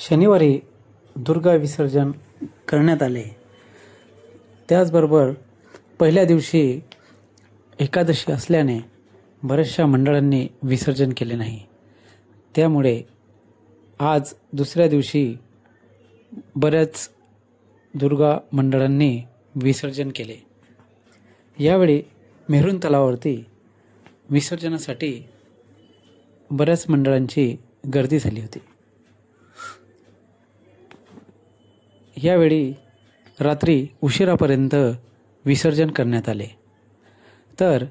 शनिवारी दुर्गा विसर्जन करण्यात आले। त्याचबरोबर पहिल्या दिवशी एकादशी असल्याने बऱ्याचशा मंडळांनी विसर्जन केले नाही। त्यामुळे आज दुसऱ्या दिवशी बऱ्याच दुर्गा मंडळांनी विसर्जन केले। यावेळी मेहरून तलावावरती विसर्जनासाठी बऱ्याच मंडळांची गर्दी झाली होती। यावेळी रात्री उशिरापर्यंत विसर्जन करण्यात आले। तर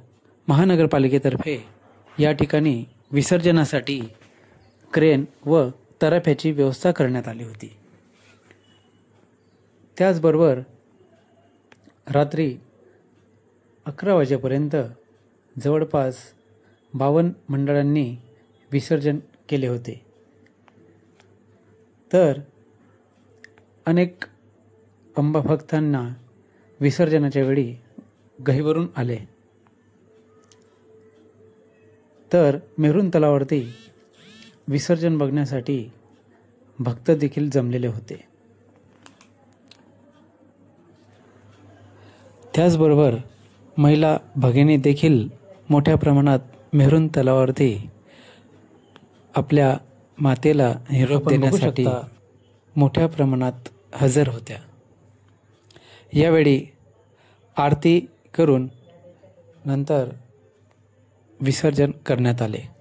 महानगरपालिकेतर्फे या ठिकाणी विसर्जनासाठी क्रेन व तराफ्याची व्यवस्था करण्यात आली होती। त्याचबरोबर रात्री 11 वाजेपर्यंत जवळपास 52 मंडळांनी विसर्जन केले होते। तर अनेक अंबा भक्तांना विसर्जनाच्या वेळी गहिवरून आले। तर मेहरून तलावावरती विसर्जन बघण्यासाठी भक्त देखील जमलेले होते। त्याचबरोबर महिला भगिनी देखील मोठ्या प्रमाणात मेहरून तलावावरती आपल्या मातेला निरोप देण्यासाठी मोठ्या प्रमाणात हजर होत्या। यावेळी आरती करून नंतर विसर्जन करण्यात आले।